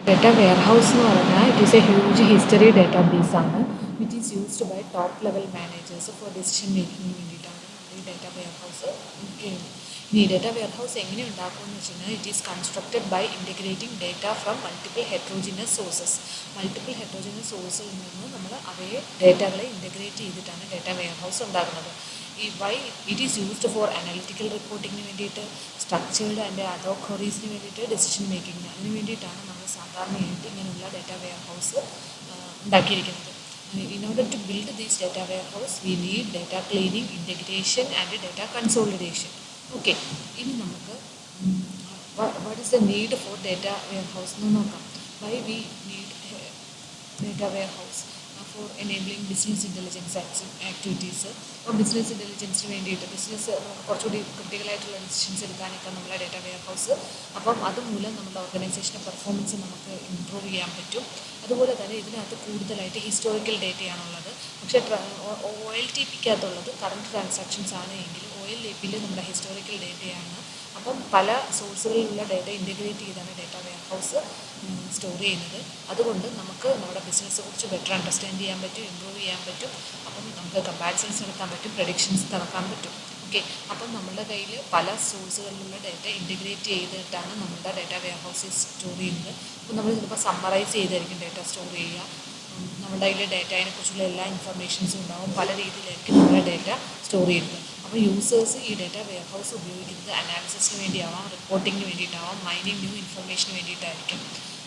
Data warehouse എന്ന് പറഞ്ഞാൽ it is a huge history database ആണ് which is used by top level managers for decision മേക്കിങ്ങിന് വേണ്ടിയിട്ടാണ് നമ്മൾ ഈ ഡാറ്റ വെയർഹൗസ് ചെയ്യുന്നത്. ഇനി ഡാറ്റ വെയർഹൗസ് എങ്ങനെ ഉണ്ടാക്കുമെന്ന് വെച്ച് കഴിഞ്ഞാൽ it is constructed by integrating data from multiple heterogeneous sources. Multiple heterogeneous സോഴ്സിൽ നിന്ന് നമ്മൾ അവയെ ഡാറ്റകളെ ഇൻറ്റഗ്രേറ്റ് ചെയ്തിട്ടാണ് ഡാറ്റ വെയർഹൗസ് ഉണ്ടാക്കുന്നത്. ഈ why it is used for analytical റിപ്പോർട്ടിങ്ങിന് വേണ്ടിയിട്ട്, സ്ട്രക്ചേർഡ് ആൻഡ് അഡോക് ക്വറീസിന് വേണ്ടിയിട്ട്, ഡെസിഷൻ മേക്കിങ്ങിന് അതിന് വേണ്ടിയിട്ടാണ് നമ്മൾ സാധാരണയായിട്ട് ഇങ്ങനെയുള്ള ഡാറ്റ വെയർഹൗസ് ഉണ്ടാക്കിയിരിക്കുന്നത്. In order to build this data warehouse, we need data cleaning, integration and data consolidation. Okay, ഇനി നമുക്ക് what is the need for data warehouse എന്ന് നോക്കാം. Why we need data warehouse? For enabling business intelligence activities. അപ്പോൾ business ഇൻ്റലിജൻസിന് വേണ്ടിയിട്ട് business കുറച്ചുകൂടി ക്രിട്ടിക്കലായിട്ടുള്ള decisions എടുക്കാനൊക്കെ നമ്മളെ data warehouse. അപ്പം അതുമൂലം നമ്മുടെ ഓർഗനൈസേഷൻ്റെ പെർഫോമൻസ് നമുക്ക് ഇമ്പ്രൂവ് ചെയ്യാൻ പറ്റും. അതുപോലെ തന്നെ ഇതിനകത്ത് കൂടുതലായിട്ട് ഹിസ്റ്റോറിക്കൽ ഡേറ്റയാണുള്ളത്. പക്ഷേ OLTPക്കകത്തുള്ളത് കറണ്ട് ട്രാൻസാക്ഷൻസ് ആണ് എങ്കിൽ OLAPയിൽ നമ്മുടെ ഹിസ്റ്റോറിക്കൽ ഡേറ്റയാണ്. അപ്പം പല സോഴ്സുകളിലുള്ള ഡേറ്റ ഇൻറ്റഗ്രേറ്റ് ചെയ്താണ് ഡാറ്റ വെയർഹൗസ് സ്റ്റോർ ചെയ്യുന്നത്. അതുകൊണ്ട് നമുക്ക് നമ്മുടെ ബിസിനസ്സെ കുറിച്ച് ബെറ്റർ അണ്ടർസ്റ്റാൻഡ് ചെയ്യാൻ പറ്റും, ഇമ്പ്രൂവ് ചെയ്യാൻ പറ്റും. അപ്പം നമുക്ക് കമ്പാരിസൺസ് നടത്താൻ പറ്റും, പ്രഡിക്ഷൻസ് നടത്താൻ പറ്റും. ഓക്കെ, അപ്പം നമ്മുടെ കയ്യിൽ പല സോഴ്സുകളിലുള്ള ഡേറ്റ ഇൻറ്റഗ്രേറ്റ് ചെയ്തിട്ടാണ് നമ്മുടെ ഡാറ്റ വെയർഹൗസിൽ സ്റ്റോർ ചെയ്യുന്നത്. അപ്പോൾ നമ്മൾ ചിലപ്പോൾ സമ്മറൈസ് ചെയ്തായിരിക്കും ഡാറ്റ സ്റ്റോർ ചെയ്യുക. നമ്മുടെ കയ്യിൽ ഡാറ്റയെ കുറിച്ചുള്ള എല്ലാ ഇൻഫർമേഷൻസും ഉണ്ടാവും. പല രീതിയിലായിരിക്കും നമ്മുടെ ഡാറ്റ സ്റ്റോർ ചെയ്യുന്നത്. അപ്പോൾ യൂസേഴ്സ് ഈ ഡാറ്റ വെയർഹൗസ് ഉപയോഗിക്കുന്നത് അനാലിസിസിന് വേണ്ടിയാവാം, റിപ്പോർട്ടിങ്ങിന് വേണ്ടിയിട്ടാവാം, മൈനിങ് ന്യൂ ഇൻഫർമേഷന് വേണ്ടിയിട്ടായിരിക്കും.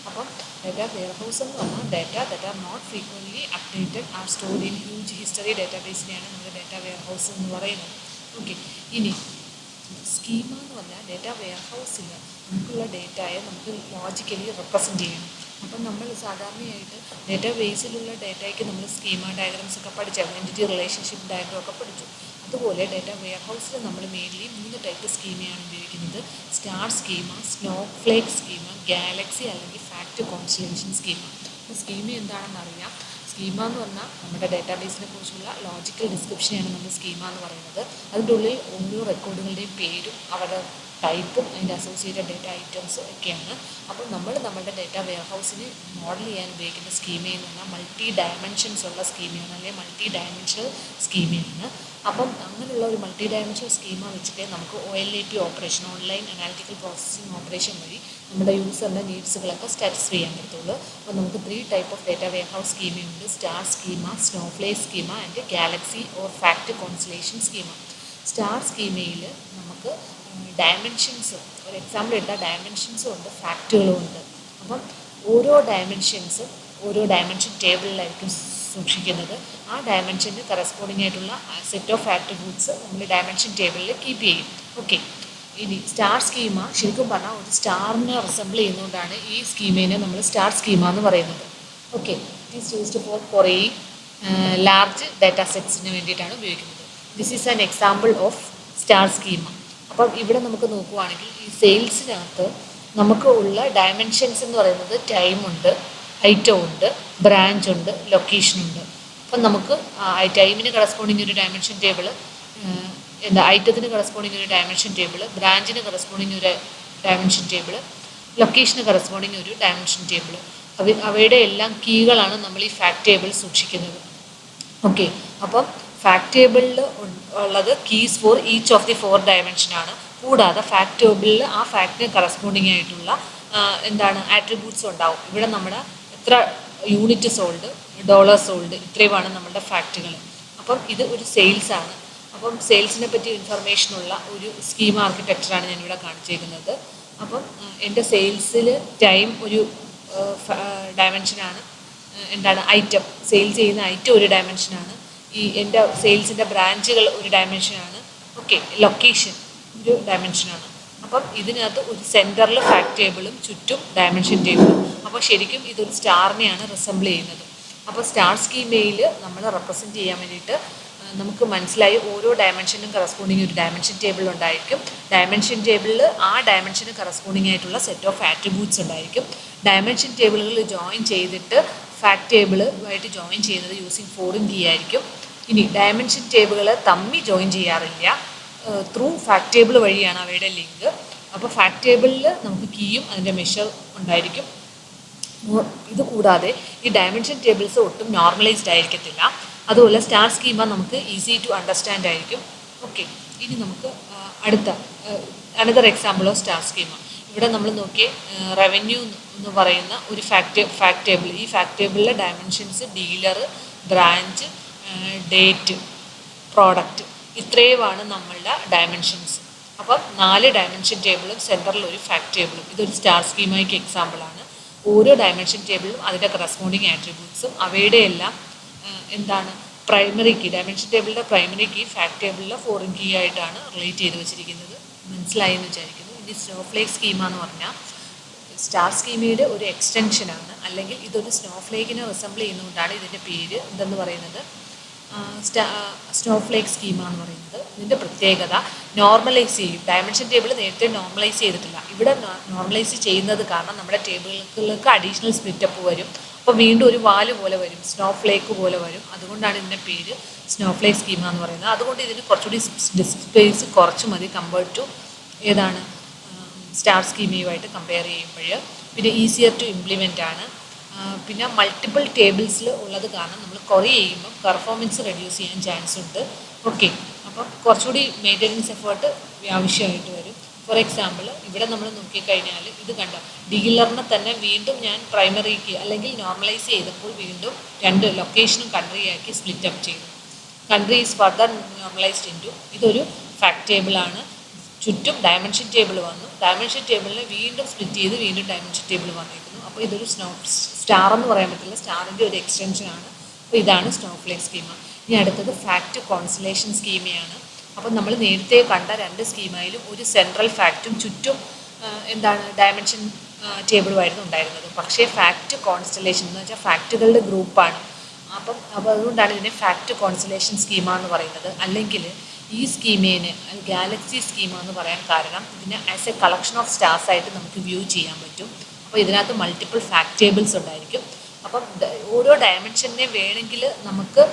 അപ്പം ഡാറ്റ വെയർഹൗസ് എന്ന് പറഞ്ഞാൽ data that are not frequently updated are stored in huge history ഡാറ്റാബേസിനെയാണ് നമ്മൾ ഡാറ്റ വെയർഹൗസ് എന്ന് പറയുന്നത്. ഓക്കെ, ഇനി സ്കീമ എന്ന് പറഞ്ഞാൽ ഡാറ്റ വെയർഹൗസിൽ നമുക്കുള്ള ഡേറ്റയെ നമുക്ക് ലോജിക്കലി റെപ്രസെൻറ്റ് ചെയ്യണം. അപ്പം നമ്മൾ സാധാരണയായിട്ട് ഡാറ്റാ ബേസിലുള്ള ഡാറ്റയ്ക്ക് നമ്മൾ സ്കീമ ഡയഗ്രാംസ് ഒക്കെ പഠിച്ചായിരുന്നു, എൻറ്റിറ്റി റിലേഷൻഷിപ്പ് ഡയഗ്രാം ഒക്കെ പഠിച്ചു. അതുപോലെ ഡാറ്റ വെയർഹൗസിൽ നമ്മൾ മെയിൻലി 3 ടൈപ്പ് സ്കീമയാണ് ഉപയോഗിക്കുന്നത്. Star schema, snowflake schema, Galaxy അല്ലെങ്കിൽ ഫാക്റ്റ് കോൺസ്റ്റലേഷൻ സ്കീമ. അപ്പോൾ സ്കീമ എന്താണെന്ന് അറിയാം. സ്കീമ എന്ന് പറഞ്ഞാൽ നമ്മുടെ ഡാറ്റാബേസിനെ കുറിച്ചുള്ള ലോജിക്കൽ ഡിസ്ക്രിപ്ഷനെയാണ് നമ്മൾ സ്കീമ എന്ന് പറയുന്നത്. അതിൻ്റെ ഉള്ളിൽ ഓരോ റെക്കോർഡുകളുടെയും പേരും അവരുടെ ടൈപ്പും അതിൻ്റെ അസോസിയേറ്റഡ് ഡാറ്റ ഐറ്റംസും ഒക്കെയാണ്. അപ്പോൾ നമ്മൾ നമ്മുടെ ഡാറ്റ വെയർഹൗസിന് മോഡൽ ചെയ്യാൻ ഉപയോഗിക്കുന്ന സ്കീമയെന്ന് പറഞ്ഞാൽ മൾട്ടി ഡയമെൻഷൻസ് ഉള്ള സ്കീമയാണ്, അല്ലെങ്കിൽ മൾട്ടി ഡയമെൻഷണൽ സ്കീമയാണ്. അപ്പം അങ്ങനെയുള്ള ഒരു മൾട്ടി ഡയമെൻഷണൽ സ്കീമ വെച്ചിട്ട് നമുക്ക് OLAP operation, online analytical processing operation വഴി നമ്മുടെ യൂസറിൻ്റെ നീഡ്സുകളൊക്കെ സാറ്റിസ്ഫൈ ചെയ്യാൻ പറ്റുള്ളൂ. അപ്പോൾ നമുക്ക് 3 ടൈപ്പ് ഓഫ് ഡാറ്റ വെയർഹൗസ് സ്കീമയുണ്ട്. Star schema, snowflake schema and galaxy or fact constellation schema. Star സ്കീമയിൽ നമുക്ക് ഡയമെൻഷൻസ്, ഒരു എക്സാമ്പിൾ എടുത്താൽ ഡയമെൻഷൻസും ഉണ്ട്, ഫാക്റ്റുകളും ഉണ്ട്. അപ്പം ഓരോ ഡയമെൻഷൻസും ഓരോ ഡയമെൻഷൻ ടേബിളിലായിരിക്കും സൂക്ഷിക്കുന്നത്. ആ ഡയമെൻഷന് കറസ്പോണ്ടിങ് ആയിട്ടുള്ള സെറ്റ് ഓഫ് ആട്രിബ്യൂട്ട്സ് നമ്മൾ ഡയമെൻഷൻ ടേബിളിൽ കീപ്പ് ചെയ്യും. ഓക്കെ, ഇനി സ്റ്റാർ സ്കീമ ശരിക്കും പറഞ്ഞാൽ ഒരു സ്റ്റാറിനെ റിസംബിൾ ചെയ്യുന്നതുകൊണ്ടാണ് ഈ സ്കീമേനെ നമ്മൾ സ്റ്റാർ സ്കീമ എന്ന് പറയുന്നത്. Okay, it is used four കുറേ ലാർജ് ഡാറ്റാ സെറ്റ്സിന് വേണ്ടിയിട്ടാണ് ഉപയോഗിക്കുന്നത്. This is an example of star schema. അപ്പം ഇവിടെ നമുക്ക് നോക്കുവാണെങ്കിൽ ഈ സെയിൽസിനകത്ത് നമുക്ക് ഉള്ള ഡയമെൻഷൻസ് എന്ന് പറയുന്നത് ടൈമുണ്ട്, ഐറ്റം ഉണ്ട്, ബ്രാഞ്ച് ഉണ്ട്, ലൊക്കേഷനുണ്ട്. അപ്പം നമുക്ക് ടൈമിന് കറസ്പോണ്ടിങ് ഒരു ഡയമെൻഷൻ ടേബിൾ, ഐറ്റത്തിന് കറസ്പോണ്ടിങ് ഒരു ഡയമെൻഷൻ ടേബിൾ, ബ്രാഞ്ചിന് കറസ്പോണ്ടിങ് ഒരു ഡയമെൻഷൻ ടേബിൾ, ലൊക്കേഷന് കറസ്പോണ്ടിങ് ഒരു ഡയമെൻഷൻ ടേബിൾ. അവയുടെ എല്ലാം കീകളാണ് നമ്മൾ ഈ ഫാക്ട് ടേബിൾ സൂക്ഷിക്കുന്നത്. ഓക്കെ, അപ്പം ഫാക്ട് ടേബിളിൽ ഉള്ളത് keys for each of the 4 ഡയമെൻഷനാണ്. കൂടാതെ ഫാക്ട് ടേബിളിൽ ആ ഫാക്ടിന് കറസ്പോണ്ടിങ് ആയിട്ടുള്ള ആട്രിബ്യൂട്ട്സ് ഉണ്ടാവും. ഇവിടെ നമ്മുടെ എത്ര യൂണിറ്റ് സോൾഡ്, ഡോളർ സോൾഡ്, ഇത്രയുമാണ് നമ്മുടെ ഫാക്റ്റുകൾ. അപ്പം ഇത് ഒരു സെയിൽസാണ്. അപ്പം സെയിൽസിനെ പറ്റി ഇൻഫർമേഷനുള്ള ഒരു സ്കീമ ആർക്കിടെക്ചറാണ് ഞാനിവിടെ കാണിച്ചേക്കുന്നത്. അപ്പം എൻ്റെ സെയിൽസിൽ ടൈം ഒരു ഡയമെൻഷനാണ്. ഐറ്റം, സെയിൽ ചെയ്യുന്ന ഐറ്റം ഒരു ഡയമെൻഷനാണ്. ഈ എൻ്റെ സെയിൽസിൻ്റെ ബ്രാഞ്ചുകൾ ഒരു ഡയമെൻഷനാണ്. ഓക്കെ, ലൊക്കേഷൻ ഒരു ഡയമെൻഷനാണ്. അപ്പം ഇതിനകത്ത് ഒരു സെൻറ്ററിൽ ഫാക്ട് ടേബിളും ചുറ്റും ഡയമെൻഷൻ ടേബിളും. അപ്പോൾ ശരിക്കും ഇതൊരു സ്റ്റാറിനെയാണ് റിസംബിൾ ചെയ്യുന്നത്. അപ്പോൾ സ്റ്റാർ സ്കീമയിൽ നമ്മൾ റെപ്രസെൻറ്റ് ചെയ്യാൻ വേണ്ടിയിട്ട് നമുക്ക് മനസ്സിലായി ഓരോ ഡയമെൻഷനും കറസ്പോണ്ടിങ് ഒരു ഡയമെൻഷൻ ടേബിൾ ഉണ്ടായിരിക്കും. ഡയമെൻഷൻ ടേബിളിൽ ആ ഡയമെൻഷന് കറസ്പോണ്ടിങ് ആയിട്ടുള്ള സെറ്റ് ഓഫ് ആട്രിബ്യൂട്ട്സ് ഉണ്ടായിരിക്കും. ഡയമെൻഷൻ ടേബിളുകൾ ജോയിൻ ചെയ്തിട്ട് ഫാക്ട് ടേബിളുമായിട്ട് ജോയിൻ ചെയ്യുന്നത് യൂസിങ് ഫോറിൻ കീ ആയിരിക്കും. ഇനി ഡയമെൻഷൻ ടേബിളുകൾ തമ്മിൽ ജോയിൻ ചെയ്യാറില്ല, ത്രൂ ഫാക്ട് ടേബിൾ വഴിയാണ് അവയുടെ ലിങ്ക്. അപ്പോൾ ഫാക്ട് ടേബിളിൽ നമുക്ക് കീയും അതിൻ്റെ മെഷർ ഉണ്ടായിരിക്കും. ഇത് കൂടാതെ ഈ ഡയമെൻഷൻ ടേബിൾസ് ഒട്ടും നോർമലൈസ്ഡ് ആയിരിക്കത്തില്ല. അതുപോലെ സ്റ്റാർ സ്കീമ നമുക്ക് ഈസി ടു അണ്ടർസ്റ്റാൻഡ് ആയിരിക്കും. ഓക്കെ, ഇനി നമുക്ക് അടുത്ത another example of star schema. ഇവിടെ നമ്മൾ നോക്കിയേ, റവന്യൂ എന്ന് പറയുന്ന ഒരു ഫാക്ട് ടേബിൾ. ഈ ഫാക്ട് ടേബിളിലെ dimensions dealer, branch, date, product, ഇത്രയുമാണ് നമ്മളുടെ ഡയമെൻഷൻസ്. അപ്പം 4 ഡയമെൻഷൻ ടേബിളും സെൻറ്ററിൽ ഒരു ഫാക്ട് ടേബിളും. ഇതൊരു സ്റ്റാർ സ്കീമയ്ക്ക് എക്സാമ്പിളാണ്. ഓരോ ഡയമെൻഷൻ ടേബിളും അതിൻ്റെ കറസ്പോണ്ടിങ് ആട്രിബ്യൂട്ട്സും അവയുടെ എല്ലാം എന്താണ് പ്രൈമറി കീ, ഡയമെൻഷൻ ടേബിളിൻ്റെ പ്രൈമറി കീ ഫാക്ട് ടേബിളിലെ ഫോറിൻ കീ ആയിട്ടാണ് റിലേറ്റ് ചെയ്ത് വെച്ചിരിക്കുന്നത്. മനസ്സിലായി എന്ന് വിചാരിക്കുന്നു. ഇനി സ്നോഫ്ലേക്ക് സ്കീമ എന്ന് പറഞ്ഞാൽ സ്റ്റാർ സ്കീമയുടെ ഒരു എക്സ്റ്റൻഷനാണ്, അല്ലെങ്കിൽ ഇതൊരു സ്നോഫ്ലേക്കിനെ റിസംബിൾ ചെയ്യുന്നതുകൊണ്ടാണ് ഇതിൻ്റെ പേര് എന്തെന്ന് പറയുന്നത് സ്നോഫ്ലേക്ക് സ്കീമ എന്ന് പറയുന്നത്. ഇതിൻ്റെ പ്രത്യേകത നോർമലൈസ് ചെയ്യും. ഡയമെൻഷൻ ടേബിൾ നേരത്തെ നോർമലൈസ് ചെയ്തിട്ടില്ല. ഇവിടെ നോർമലൈസ് ചെയ്യുന്നത് കാരണം നമ്മുടെ ടേബിളുകൾക്ക് അഡീഷണൽ സ്പ്ലിറ്റപ്പ് വരും. അപ്പോൾ വീണ്ടും ഒരു വാല് പോലെ വരും, സ്നോഫ്ലേക്ക് പോലെ വരും. അതുകൊണ്ടാണ് ഇതിൻ്റെ പേര് സ്നോഫ്ലേക്ക് സ്കീമ എന്ന് പറയുന്നത്. അതുകൊണ്ട് ഇതിന് കുറച്ചുകൂടി ഡിസ്ക് സ്പേസ് കുറച്ച് മതി കമ്പയർഡ് ടു ഏതാണ് സ്റ്റാർ സ്കീമയുമായിട്ട് കമ്പയർ ചെയ്യുമ്പോൾ. പിന്നെ ഈസിയർ ടു ഇംപ്ലിമെൻ്റ് ആണ്. പിന്നെ മൾട്ടിപ്പിൾ ടേബിൾസിൽ ഉള്ളത് കാരണം നമ്മൾ കുറേ ചെയ്യുമ്പോൾ പെർഫോമൻസ് റെഡ്യൂസ് ചെയ്യാൻ ചാൻസ് ഉണ്ട്. ഓക്കെ, അപ്പം കുറച്ചുകൂടി മെയിൻ്റെനൻസ് എഫേർട്ട് ആവശ്യമായിട്ട് വരും. ഫോർ എക്സാമ്പിൾ ഇവിടെ നമ്മൾ നോക്കിക്കഴിഞ്ഞാൽ ഇത് കണ്ടോ, ഡീലറിനെ തന്നെ വീണ്ടും ഞാൻ പ്രൈമറിക്ക് അല്ലെങ്കിൽ നോർമലൈസ് ചെയ്തപ്പോൾ വീണ്ടും 2 ലൊക്കേഷനും കൺട്രിയാക്കി സ്പ്ലിറ്റ് അപ്പ് ചെയ്തു. Country is further normalised into, ഇതൊരു ഫാക്ട് ടേബിളാണ്. ചുറ്റും ഡയമെൻഷൻ ടേബിൾ വന്നു. ഡയമെൻഷൻ ടേബിളിനെ വീണ്ടും സ്പ്ലിറ്റ് ചെയ്ത് വീണ്ടും ഡയമെൻഷൻ ടേബിൾ വന്നിരിക്കുന്നു. അപ്പോൾ ഇതൊരു സ്റ്റാർ എന്ന് പറയാൻ പറ്റില്ല, സ്റ്റാറിൻ്റെ ഒരു എക്സ്റ്റൻഷനാണ്. അപ്പോൾ ഇതാണ് സ്നോഫ്ലേക്ക് സ്കീമ. ഇനി അടുത്തത് ഫാക്ട് കോൺസ്റ്റലേഷൻ സ്കീമയാണ്. അപ്പം നമ്മൾ നേരത്തെ കണ്ട 2 സ്കീമയിലും ഒരു സെൻട്രൽ ഫാക്റ്റും ചുറ്റും എന്താണ് ഡയമെൻഷൻ ടേബിളുമായിരുന്നു ഉണ്ടായിരുന്നത്. പക്ഷേ ഫാക്ട് കോൺസ്റ്റലേഷൻ എന്ന് വെച്ചാൽ ഫാക്റ്റുകളുടെ ഗ്രൂപ്പാണ്. അപ്പോൾ അതുകൊണ്ടാണ് ഇതിനെ ഫാക്ട് കോൺസ്റ്റലേഷൻ സ്കീമ എന്ന് പറയുന്നത്. അല്ലെങ്കിൽ ഈ സ്കീമേനെ ഗാലക്സി സ്കീമ എന്ന് പറയാൻ കാരണം ഇതിനെ as A collection of stars ആയിട്ട് നമുക്ക് വ്യൂ ചെയ്യാൻ പറ്റും. അപ്പോൾ ഇതിനകത്ത് മൾട്ടിപ്പിൾ ഫാക്ട് ടേബിൾസ് ഉണ്ടായിരിക്കും. അപ്പം ഓരോ ഡയമെൻഷനെ വേണമെങ്കിൽ നമുക്ക്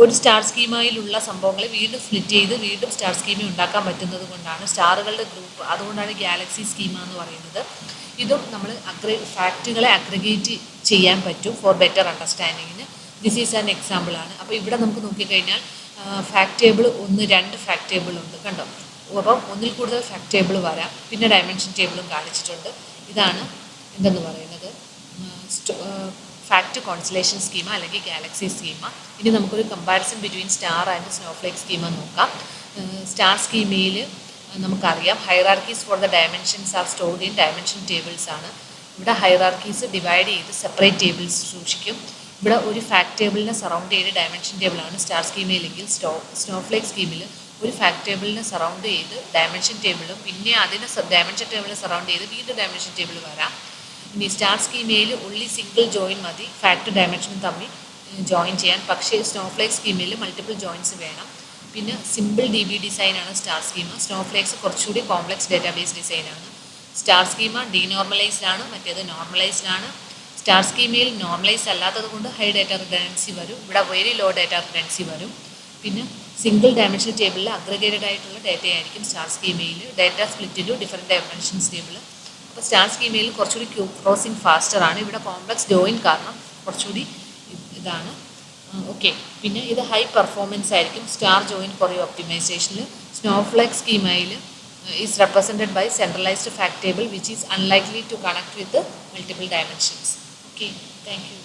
ഒരു സ്റ്റാർ സ്കീമയിലുള്ള സംഭവങ്ങളെ വീണ്ടും സ്പ്ലിറ്റ് ചെയ്ത് വീണ്ടും സ്റ്റാർ സ്കീമ ഉണ്ടാക്കാൻ പറ്റുന്നത് കൊണ്ടാണ് സ്റ്റാറുകളുടെ ഗ്രൂപ്പ്. അതുകൊണ്ടാണ് ഗാലക്സി സ്കീമ എന്ന് പറയുന്നത്. ഇതും നമ്മൾ ഫാക്റ്റുകളെ അഗ്രിഗേറ്റ് ചെയ്യാൻ പറ്റും ഫോർ ബെറ്റർ അണ്ടർസ്റ്റാൻഡിങ്ങിന്. ദിസ് ഈസ് ആൻ എക്സാമ്പിൾ ആണ്. അപ്പോൾ ഇവിടെ നമുക്ക് നോക്കിക്കഴിഞ്ഞാൽ ഫാക്ട് ടേബിൾ 2 ഫാക്ട് ടേബിളുണ്ട് കണ്ടോ. അപ്പം ഒന്നിൽ കൂടുതൽ ഫാക്ട് ടേബിൾ വരാം. പിന്നെ ഡയമെൻഷൻ ടേബിളും കാണിച്ചിട്ടുണ്ട്. ഇതാണ് എന്തെന്ന് പറയുന്നത് ഫാക്ട് കോൺസ്റ്റലേഷൻ സ്കീമ അല്ലെങ്കിൽ ഗാലക്സി സ്കീമ. ഇനി നമുക്കൊരു comparison between star and snowflake schema നോക്കാം. സ്റ്റാർ സ്കീമയിൽ നമുക്കറിയാം hierarchies for the dimensions R stored in dimension tables ആണ്. ഇവിടെ ഹൈറാർക്കീസ് ഡിവൈഡ് ചെയ്ത് സെപ്പറേറ്റ് ടേബിൾസ് സൂക്ഷിക്കും. ഇവിടെ ഒരു ഫാക്ട് ടേബിളിനെ സറൗണ്ട് ചെയ്ത് ഡയമെൻഷൻ ടേബിളാണ് സ്റ്റാർ സ്കീമയിലെങ്കിൽ സ്നോഫ്ലേക്ക് സ്കീമിൽ ഒരു ഫാക്ട് ടേബിളിനെ സറൗണ്ട് ചെയ്ത് ഡയമെൻഷൻ ടേബിളും പിന്നെ അതിനെ ഡയമെൻഷൻ ടേബിളിനെ സറൗണ്ട് ചെയ്ത് വീണ്ടും ഡയമെൻഷൻ ടേബിൾ വരാം. ഇനി സ്റ്റാർ സ്കീമയിൽ ഉള്ളി സിംഗിൾ ജോയിൻ മതി ഫാക്ട് ഡയമെൻഷനും തമ്മിൽ ജോയിൻ ചെയ്യാൻ. പക്ഷേ സ്നോഫ്ലേക്ക് സ്കീമിൽ മൾട്ടിപ്പിൾ ജോയിൻസ് വേണം. പിന്നെ സിമ്പിൾ DB ഡിസൈനാണ് സ്റ്റാർ സ്കീമ. സ്നോഫ്ലേക്സ് കുറച്ചുകൂടി കോംപ്ലക്സ് ഡേറ്റാബേസ് ഡിസൈനാണ്. സ്റ്റാർ സ്കീമ ഡീനോർമലൈസ്ഡ് ആണ്, മറ്റേത് നോർമലൈസ്ഡ് ആണ്. സ്റ്റാർ സ്കീമയിൽ നോർമലൈസ് അല്ലാത്തത് കൊണ്ട് ഹൈ ഡാറ്റ റിഡൻഡൻസി വരും, ഇവിടെ വെരി ലോ ഡാറ്റ റിഡൻഡൻസി വരും. പിന്നെ സിംഗിൾ ഡയമെൻഷൻ ടേബിളിൽ അഗ്രിഗേറ്റഡ് ആയിട്ടുള്ള ഡാറ്റയായിരിക്കും സ്റ്റാർ സ്കീമയിൽ. Data split into different dimensions table. അപ്പോൾ സ്റ്റാർ സ്കീമയിൽ കുറച്ചുകൂടി ക്രോസിങ് ഫാസ്റ്റർ ആണ്. ഇവിടെ കോംപ്ലക്സ് ജോയിൻ കാരണം കുറച്ചുകൂടി ഇതാണ്. ഓക്കെ, പിന്നെ ഇത് ഹൈ പെർഫോമൻസ് ആയിരിക്കും സ്റ്റാർ ജോയിൻ കുറേ ഒപ്റ്റിമൈസേഷനിൽ. സ്നോഫ്ലേക്ക് സ്കീമയിൽ is represented by centralized fact table which is unlikely to connect with the multiple dimensions. Okay, thank you.